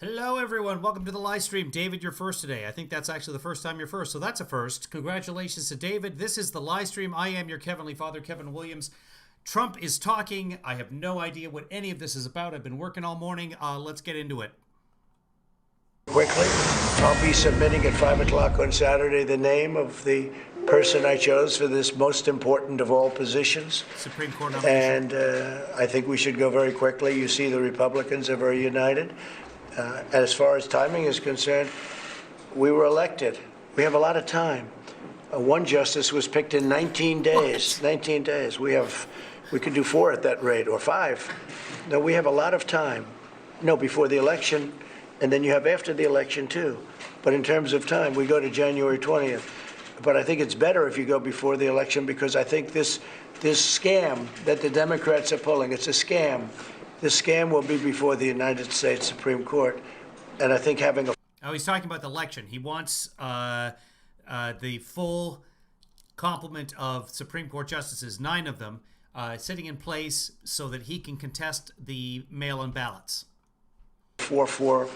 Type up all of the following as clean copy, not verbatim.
Hello, everyone. Welcome to the live stream. David, you're first today. I think that's actually the first time you're first, so that's a first. Congratulations to David. This is the live stream. I am your Heavenly Father, Kevin Williams. Trump is talking. I have no idea what any of this is about. I've been working all morning. Let's get into it. Quickly, I'll be submitting at 5 o'clock on Saturday the name of the person I chose for this most important of all positions. Supreme Court nomination. And I think we should go very quickly. You see the Republicans are very united. As far as timing is concerned, we were elected. We have a lot of time. One justice was picked in 19 days. What? 19 days. We could do 4 at that rate, or 5. No, we have a lot of time. No, before the election, and then you have after the election too. But in terms of time, we go to January 20th. But I think it's better if you go before the election, because I think this scam that the Democrats are pulling, it's a scam. This scam will be before the United States Supreme Court. And I think having a... Oh, he's talking about the election. He wants the full complement of Supreme Court justices, 9 of them, sitting in place so that he can contest the mail-in ballots. 4-4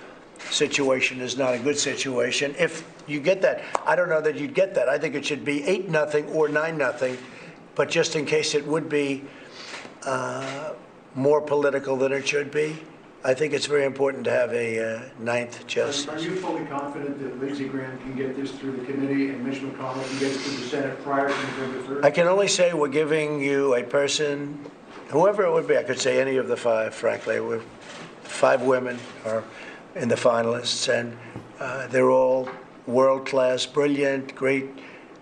situation is not a good situation. If you get that, I don't know that you'd get that. I think it should be 8-0 or 9-0, but just in case it would be more political than it should be, I think it's very important to have a 9th justice. Are you fully confident that Lindsey Graham can get this through the committee and Mitch McConnell can get it to the Senate prior to November 3rd? I can only say we're giving you a person, whoever it would be. I could say any of the 5, frankly. 5 women are in the finalists, and they're all world-class, brilliant, great.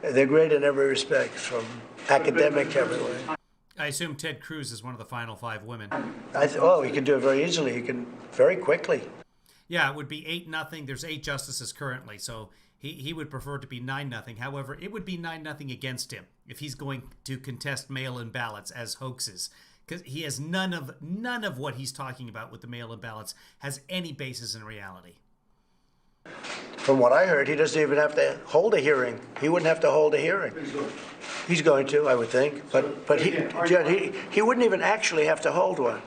They're great in every respect, from academic everywhere. I assume Ted Cruz is one of the final 5 women. He can do it very easily. He can very quickly. Yeah, it would be 8-0. There's 8 justices currently, so he would prefer to be 9-0. However, it would be 9-0 against him if he's going to contest mail-in ballots as hoaxes, because he has none of what he's talking about with the mail-in ballots has any basis in reality. From what I heard, he doesn't even have to hold a hearing. He wouldn't have to hold a hearing. He's going to, I would think, but he wouldn't even actually have to hold one.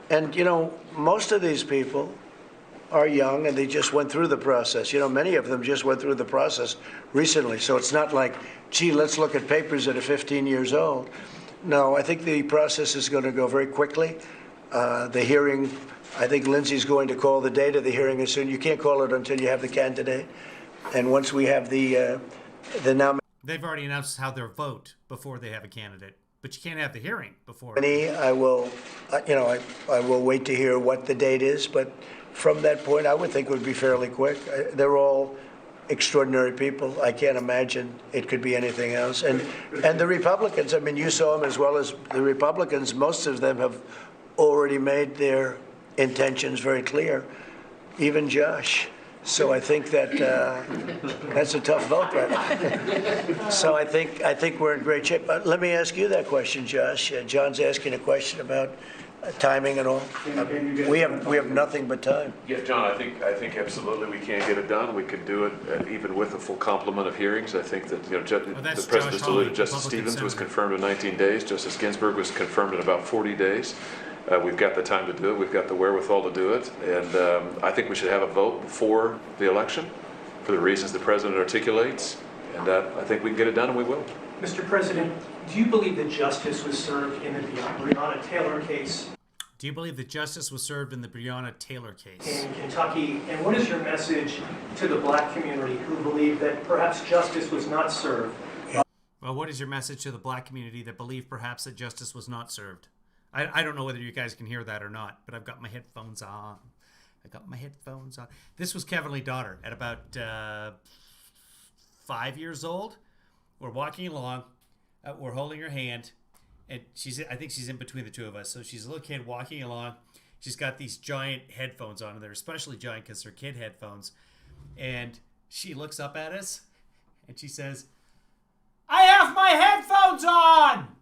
And you know, most of these people are young and they just went through the process. You know, many of them just went through the process recently. So it's not like, gee, let's look at papers that are 15 years old. No, I think the process is going to go very quickly. The hearing, I think Lindsey's going to call the date of the hearing as soon. You can't call it until you have the candidate. And once we have the nomination. They've already announced how they'll vote before they have a candidate, but you can't have the hearing before. I will, I will wait to hear what the date is, but from that point, I would think it would be fairly quick. They're all extraordinary people. I can't imagine it could be anything else. And the Republicans, I mean, you saw them as well as the Republicans. Most of them have already made their intentions very clear, even Josh. So I think that that's a tough vote right now. So I think we're in great shape. Let me ask you that question, Josh. John's asking a question about timing and all. We have nothing but time. Yeah, John, I think absolutely we can get it done. We could do it even with a full complement of hearings. I think that the President just alluded. Justice Stevens was confirmed in 19 days. Justice Ginsburg was confirmed in about 40 days. We've got the time to do it. We've got the wherewithal to do it. And I think we should have a vote before the election for the reasons the President articulates. And I think we can get it done, and we will. Mr. President, do you believe that justice was served in the Breonna Taylor case? Do you believe that justice was served in the Breonna Taylor case? In Kentucky, and what is your message to the black community who believe that perhaps justice was not served? Well, what is your message to the black community that believe perhaps that justice was not served? I don't know whether you guys can hear that or not, but I've got my headphones on. This was Kevin Lee Daughter at about 5 years old. We're walking along. We're holding her hand. And I think she's in between the two of us. So she's a little kid walking along. She's got these giant headphones on, and they're especially giant because they're kid headphones. And she looks up at us, and she says, "I have my headphones on!"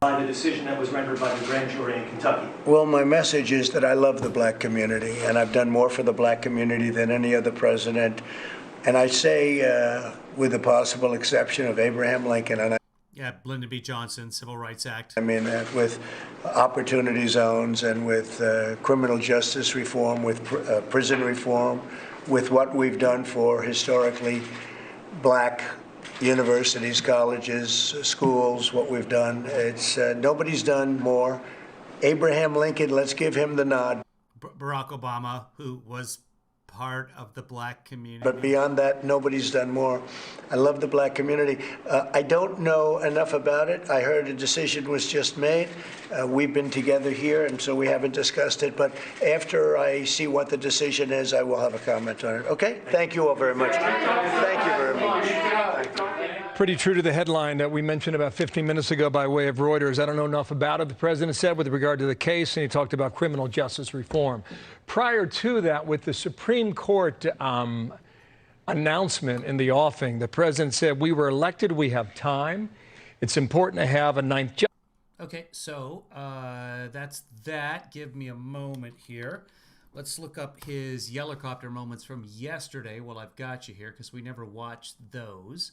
By the decision that was rendered by the grand jury in Kentucky. Well, my message is that I love the black community, and I've done more for the black community than any other president. And I say, with the possible exception of Abraham Lincoln, and Yeah, Lyndon B. Johnson, Civil Rights Act. I mean, with opportunity zones and with criminal justice reform, with prison reform, with what we've done for historically black universities, colleges, schools, what we've done. It's nobody's done more. Abraham Lincoln, let's give him the nod. Barack Obama, who was part of the black community. But beyond that, nobody's done more. I love the black community. I don't know enough about it. I heard a decision was just made. We've been together here, and so we haven't discussed it. But after I see what the decision is, I will have a comment on it. Okay? Thank you all very much. Thank you very much. Pretty true to the headline that we mentioned about 15 minutes ago by way of Reuters. I don't know enough about it, the president said, with regard to the case, and he talked about criminal justice reform. Prior to that, with the Supreme Court announcement in the offing, the president said, we were elected, we have time. It's important to have a ninth judge. Okay, so that's that. Give me a moment here. Let's look up his helicopter moments from yesterday while I've got you here, because we never watched those.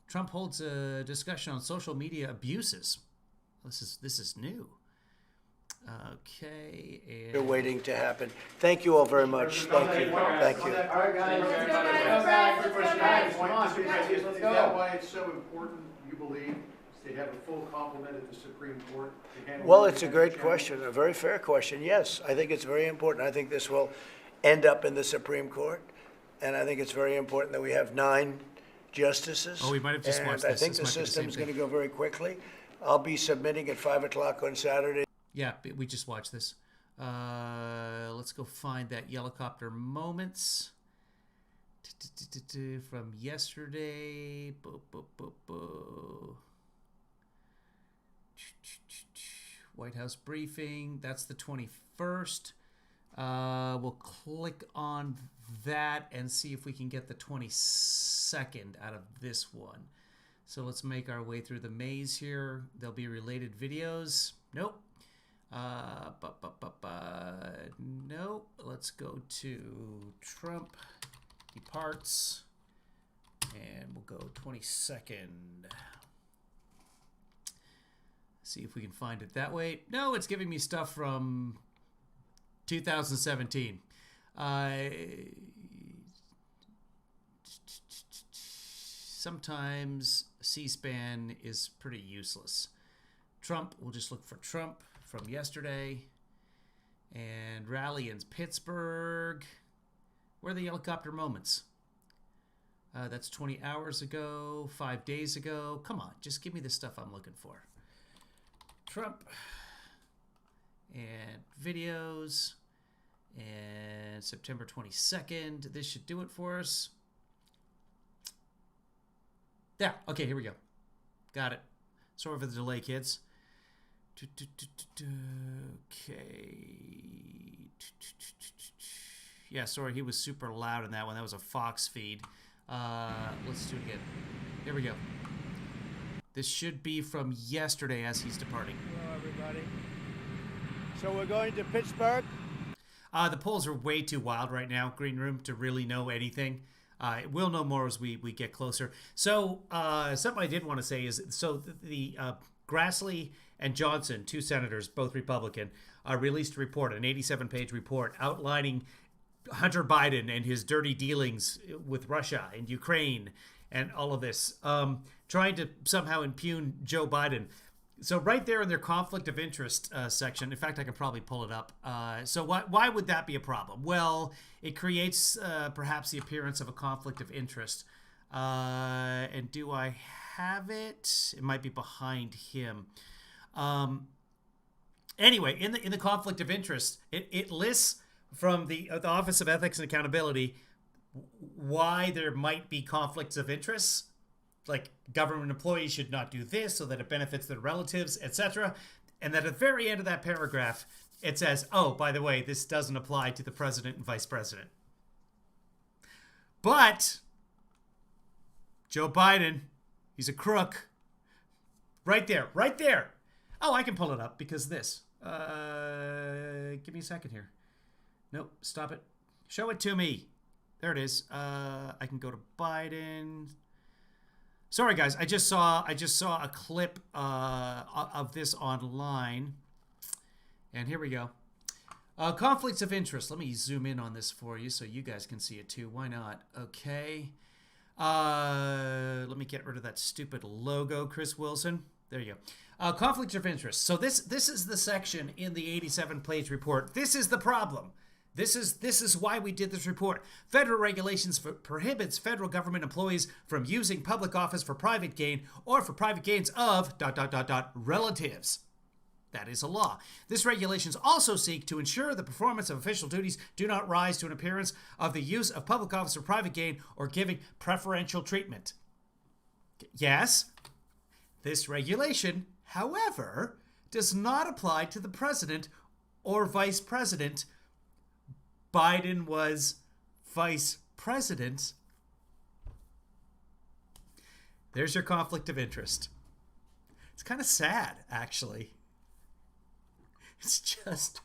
Trump holds a discussion on social media abuses. This is new. Okay. And They're waiting to happen. Thank you all very much. Thank you. Thank you. Is that why it's so important, you believe, to have a full complement at the Supreme Court? Well, it's a great question, a very fair question. Yes, I think it's very important. I think this will end up in the Supreme Court, and I think it's very important that we have 9 justices. Oh, we might have just and watched I this. think This the might be the system's same going to thing. go very quickly. I'll be submitting at 5 o'clock on Saturday. Yeah, we just watched this. Let's go find that helicopter moments from yesterday. White House briefing. That's the 21st. We'll click on that and see if we can get the 22nd out of this one. So let's make our way through the maze here. There'll be related videos. Nope. Nope. Let's go to Trump departs, and we'll go 22nd. See if we can find it that way. No, it's giving me stuff from 2017. Sometimes C-SPAN is pretty useless. Trump, we'll just look for Trump from yesterday. And rally in Pittsburgh. Where are the helicopter moments? That's 20 hours ago, 5 days ago. Come on, just give me the stuff I'm looking for. Trump. And videos. And September 22nd. This should do it for us. Yeah, okay, here we go. Got it. Sorry for the delay, kids. Okay. Yeah, sorry, he was super loud in that one. That was a Fox feed. Let's do it again. Here we go. This should be from yesterday as he's departing. Hello, everybody. So we're going to Pittsburgh. The polls are way too wild right now, Green Room, to really know anything. We'll know more as we get closer. So something I did want to say is, so the Grassley and Johnson, 2 senators, both Republican, released a report, an 87-page report outlining Hunter Biden and his dirty dealings with Russia and Ukraine and all of this, trying to somehow impugn Joe Biden. So right there in their conflict of interest section, in fact, I can probably pull it up. So why would that be a problem? Well, it creates perhaps the appearance of a conflict of interest. And do I have it? It might be behind him. Anyway, in the conflict of interest, it lists from the Office of Ethics and Accountability why there might be conflicts of interest. Like government employees should not do this so that it benefits their relatives, etc. And then at the very end of that paragraph, it says, oh, by the way, this doesn't apply to the president and vice president. But Joe Biden, he's a crook. Right there, right there. Oh, I can pull it up because this. Give me a second here. Nope, stop it. Show it to me. There it is. I can go to Biden. Sorry, guys. I just saw a clip of this online, and here we go. Conflicts of interest. Let me zoom in on this for you so you guys can see it too. Why not? Okay. Let me get rid of that stupid logo, Chris Wilson. There you go. Conflicts of interest. So this is the section in the 87-page report. This is the problem. This is why we did this report. Federal regulations prohibits federal government employees from using public office for private gain or for private gains of ... relatives. That is a law. This regulations also seek to ensure the performance of official duties do not rise to an appearance of the use of public office for private gain or giving preferential treatment. Yes, this regulation, however, does not apply to the president or vice president. Biden was vice president. There's your conflict of interest. It's kind of sad, actually. It's just...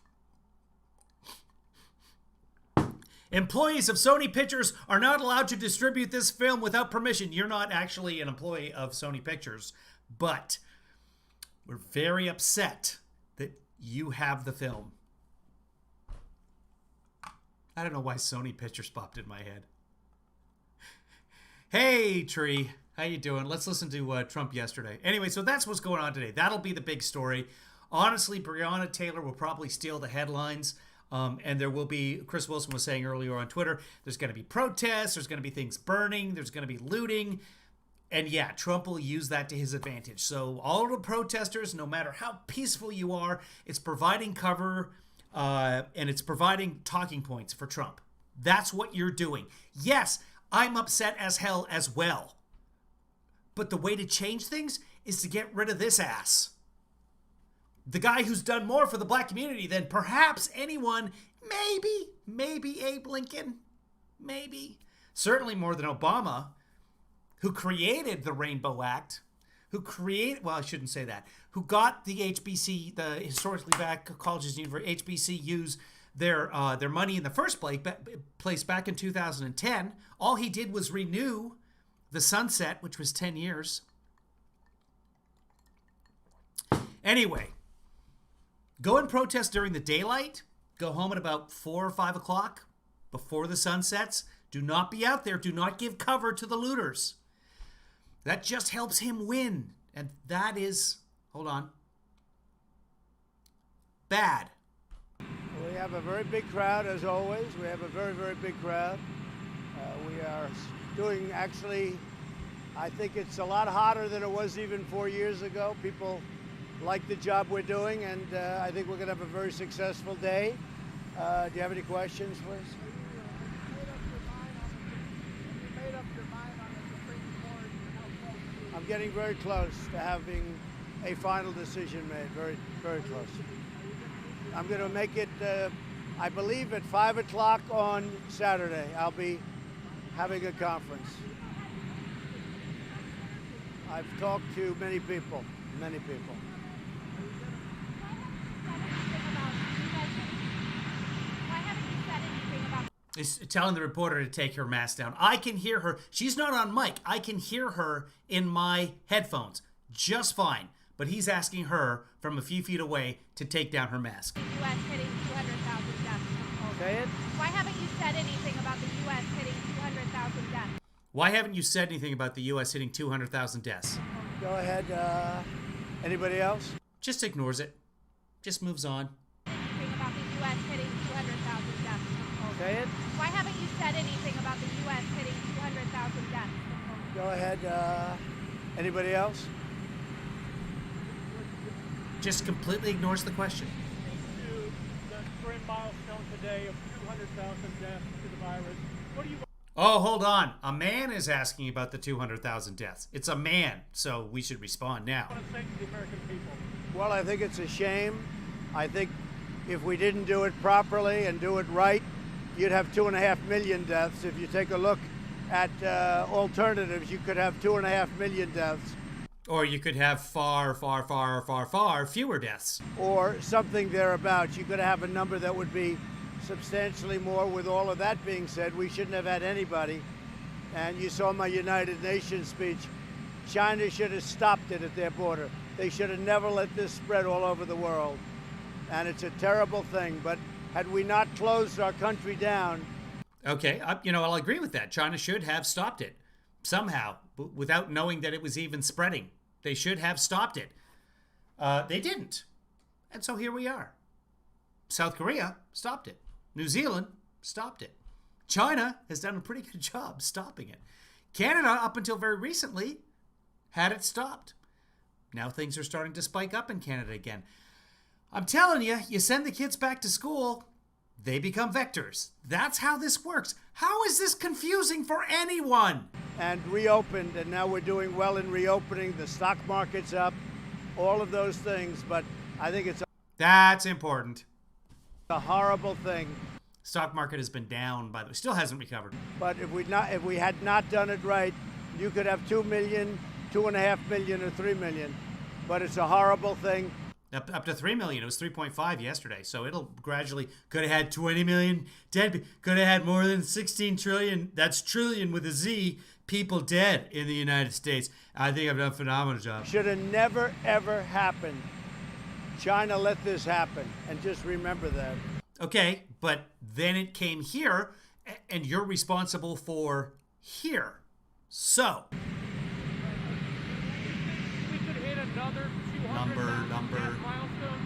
Employees of Sony Pictures are not allowed to distribute this film without permission. You're not actually an employee of Sony Pictures, but we're very upset that you have the film. I don't know why Sony Pictures popped in my head. Hey, Tree. How you doing? Let's listen to Trump yesterday. Anyway, so that's what's going on today. That'll be the big story. Honestly, Breonna Taylor will probably steal the headlines. And there will be, Chris Wilson was saying earlier on Twitter, there's going to be protests, there's going to be things burning, there's going to be looting. And yeah, Trump will use that to his advantage. So all the protesters, no matter how peaceful you are, it's providing cover and it's providing talking points for Trump. That's what you're doing. Yes, I'm upset as hell as well. But the way to change things is to get rid of this ass. The guy who's done more for the black community than perhaps anyone, maybe Abe Lincoln, maybe. Certainly more than Obama, who created the Rainbow Act, who got the HBC, the historically black colleges and HBCUs, their money in the first place back in 2010. All he did was renew the sunset, which was 10 years. Anyway, go and protest during the daylight. Go home at about 4 or 5 o'clock before the sun sets. Do not be out there. Do not give cover to the looters. That just helps him win. And that is, hold on, bad. We have a very big crowd, as always. We have a very, very big crowd. We are doing, actually, I think it's a lot hotter than it was even 4 years ago. People like the job we're doing, and I think we're going to have a very successful day. Do you have any questions for us? I'm getting very close to having a final decision made, very, very close. I'm going to make it, I believe, at 5 o'clock on Saturday. I'll be having a conference. I've talked to many people, many people. Is telling the reporter to take her mask down. I can hear her. She's not on mic. I can hear her in my headphones just fine. But he's asking her from a few feet away to take down her mask. The U.S. hitting 200,000 deaths. Say it. Why haven't you said anything about the U.S. hitting 200,000 deaths? Why haven't you said anything about the U.S. hitting 200,000 deaths? Go ahead. Anybody else? Just ignores it. Just moves on. Anything about the U.S. hitting 200,000 deaths? Say it. Why haven't you said anything about the U.S. hitting 200,000 deaths? Go ahead. Anybody else? Just completely ignores the question. The current milestone today of 200,000 deaths to the virus. What do you... Oh, hold on. A man is asking about the 200,000 deaths. It's a man, so we should respond now. want to say to the American people? Well, I think it's a shame. I think if we didn't do it properly and do it right, you'd have 2.5 million deaths. If you take a look at alternatives, you could have 2.5 million deaths. Or you could have far fewer deaths. Or something thereabouts. You could have a number that would be substantially more. With all of that being said, we shouldn't have had anybody. And you saw my United Nations speech. China should have stopped it at their border. They should have never let this spread all over the world. And it's a terrible thing. But had we not closed our country down... Okay, I'll agree with that. China should have stopped it somehow, without knowing that it was even spreading. They should have stopped it. They didn't. And so here we are. South Korea stopped it. New Zealand stopped it. China has done a pretty good job stopping it. Canada, up until very recently, had it stopped. Now things are starting to spike up in Canada again. I'm telling you, you send the kids back to school, they become vectors. That's how this works. How is this confusing for anyone? And reopened, and now we're doing well in reopening. The stock market's up, all of those things. But I think that's important. A horrible thing. Stock market has been down, by the way. Still hasn't recovered. But if we had not done it right, you could have 2 million, 2.5 million, or 3 million. But it's a horrible thing. Up to 3 million. It was 3.5 yesterday. So it'll gradually, could have had 20 million dead. Could have had more than 16 trillion. That's trillion with a Z. People dead in the United States. I think I've done a phenomenal job. Should have never, ever happened. China let this happen. And just remember that. Okay, but then it came here, and you're responsible for here. So. We could hit another 200,000 milestone.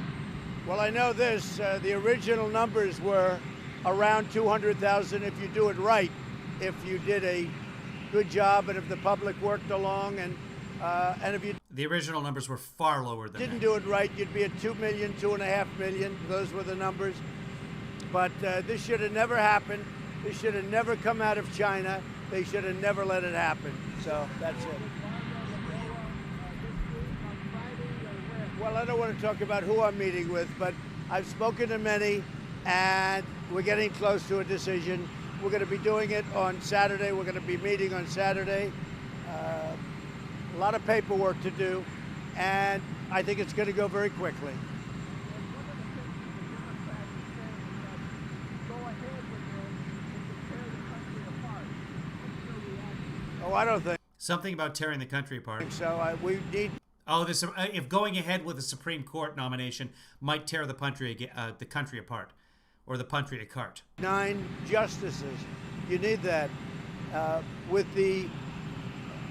Well, I know this. The original numbers were around 200,000 if you do it right. If you did a good job and if the public worked along and if you... The original numbers were far lower than didn't do it right, you'd be at 2 million, 2.5 million. Those were the numbers. But this should have never happened. This should have never come out of China. They should have never let it happen. So that's it. Well, I don't want to talk about who I'm meeting with, but I've spoken to many, and we're getting close to a decision. We're going to be doing it on Saturday. We're going to be meeting on Saturday. A lot of paperwork to do, and I think it's going to go very quickly. Oh, I don't think something about tearing the country apart. So we need. Oh, this if going ahead with a Supreme Court nomination might tear the country apart, or the country apart. 9 justices. You need that. With the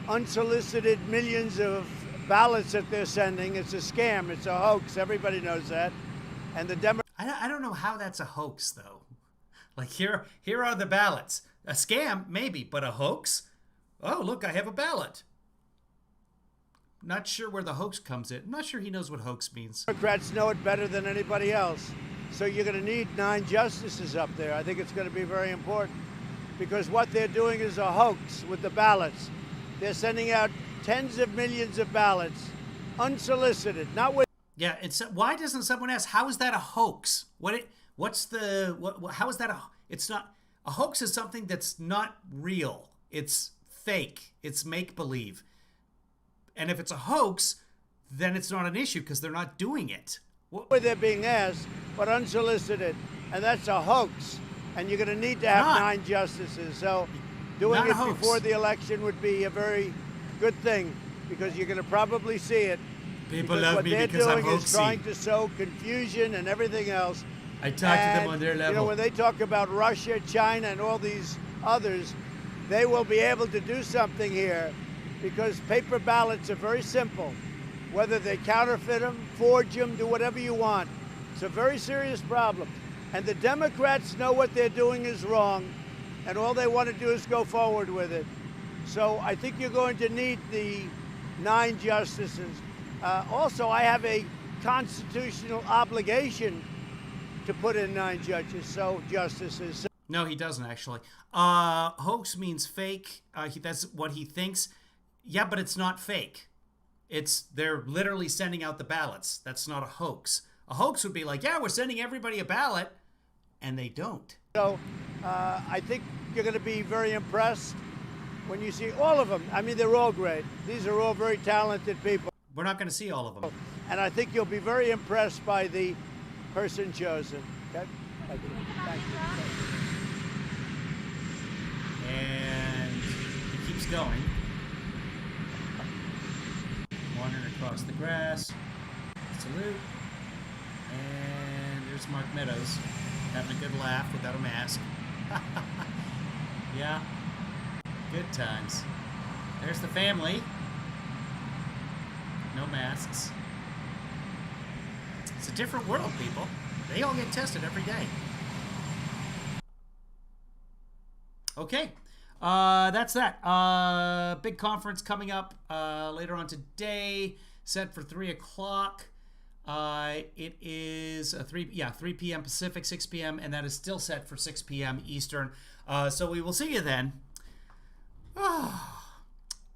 unsolicited millions of ballots that they're sending, it's a scam. It's a hoax. Everybody knows that. And the Democrats. I don't know how that's a hoax, though. Like here are the ballots. A scam, maybe, but a hoax? Oh, look, I have a ballot. Not sure where the hoax comes in. I'm not sure he knows what hoax means. Democrats know it better than anybody else. So you're going to need 9 justices up there. I think it's going to be very important because what they're doing is a hoax with the ballots. They're sending out tens of millions of ballots, unsolicited, not with. Yeah, why doesn't someone ask, how is that a hoax? How is that it's not, a hoax is something that's not real. It's fake. It's make-believe. And if it's a hoax, then it's not an issue because they're not doing it. They're being asked, but unsolicited. And that's a hoax. And you're going to need to have 9 justices. So doing it before the election would be a very good thing because you're going to probably see it. People love me because I'm hoaxy. What they're doing is trying to sow confusion and everything else. I talk to them on their level. You know, when they talk about Russia, China, and all these others, they will be able to do something here because paper ballots are very simple. Whether they counterfeit them, forge them, do whatever you want. It's a very serious problem. And the Democrats know what they're doing is wrong, and all they want to do is go forward with it. So I think you're going to need the 9 justices. Also, I have a constitutional obligation to put in 9 justices. No, he doesn't actually. Hoax means fake. That's what he thinks. Yeah, but it's not fake. They're literally sending out the ballots. That's not a hoax. A hoax would be like, yeah, we're sending everybody a ballot, and they don't. So I think you're going to be very impressed when you see all of them. I mean, they're all great. These are all very talented people. We're not going to see all of them. And I think you'll be very impressed by the person chosen. Okay? Thank you. Thank you. And it keeps going. wandering across the grass. Salute. And there's Mark Meadows having a good laugh without a mask. Yeah, good times. There's the family. No masks. It's a different world, people. They all get tested every day. Okay. That's that. Big conference coming up later on today, set for 3 o'clock. It is 3 p.m. Pacific, 6 p.m., and that is still set for 6 p.m. Eastern. So we will see you then. So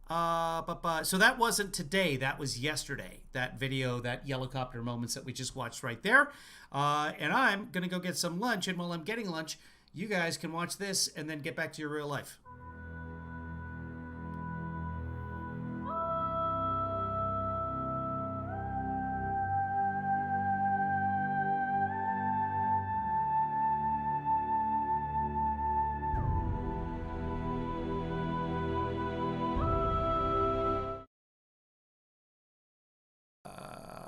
that wasn't today. That was yesterday. That video, that Yellowcopter moments that we just watched right there. And I'm going to go get some lunch. And while I'm getting lunch, you guys can watch this and then get back to your real life.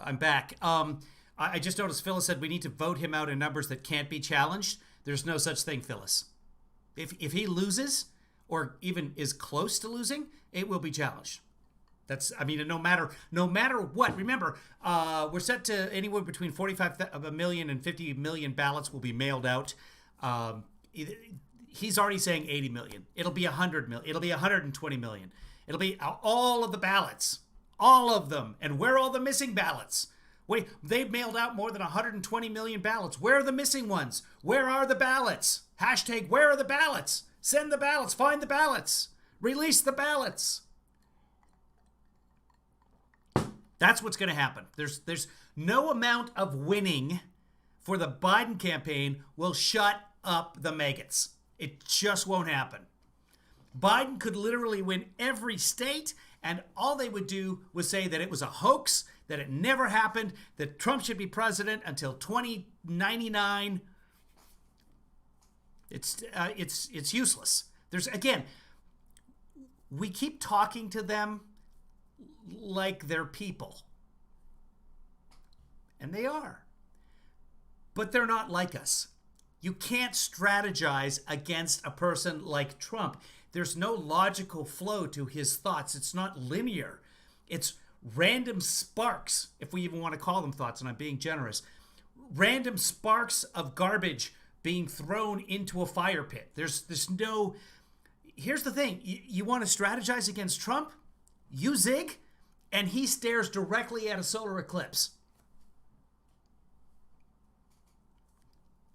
I'm back. I just noticed Phyllis said we need to vote him out in numbers that can't be challenged. There's no such thing, Phyllis. If he loses or even is close to losing, it will be challenged. That's, I mean, no matter what. Remember, we're set to anywhere between 45 million and 50 million ballots will be mailed out. He's already saying 80 million. It'll be 100 million. It'll be 120 million. It'll be all of the ballots. All of them. And where are all the missing ballots? Wait, they've mailed out more than 120 million ballots. Where are the missing ones? Where are the ballots? Hashtag, where are the ballots? Send the ballots. Find the ballots. Release the ballots. That's what's going to happen. There's no amount of winning for the Biden campaign will shut up the maggots. It just won't happen. Biden could literally win every state, and all they would do was say that it was a hoax, that it never happened, that Trump should be president until 2099. It's useless. Again, we keep talking to them like they're people. And they are. But they're not like us. You can't strategize against a person like Trump. There's no logical flow to his thoughts. It's not linear. It's random sparks, if we even want to call them thoughts, and I'm being generous. Random sparks of garbage being thrown into a fire pit. There's no... Here's the thing. You want to strategize against Trump? You zig, and he stares directly at a solar eclipse.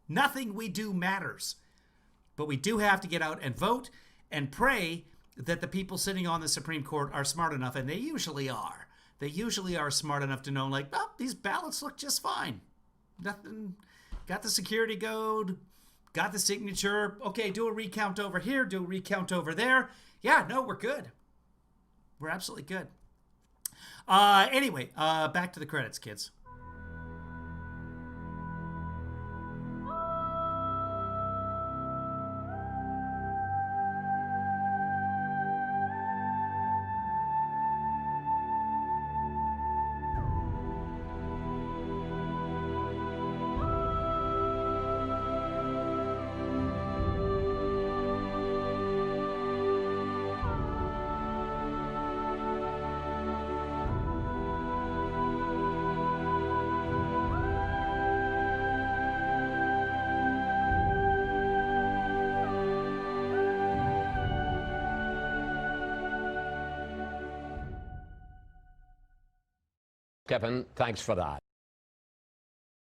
Nothing we do matters. But we do have to get out and vote and pray that the people sitting on the Supreme Court are smart enough, and they usually are. They usually are smart enough to know, like, oh, these ballots look just fine. Nothing. Got the security code, got the signature. Okay, do a recount over here, do a recount over there. Yeah, no, we're good. We're absolutely good. Anyway, back to the credits, kids. Kevin, thanks for that.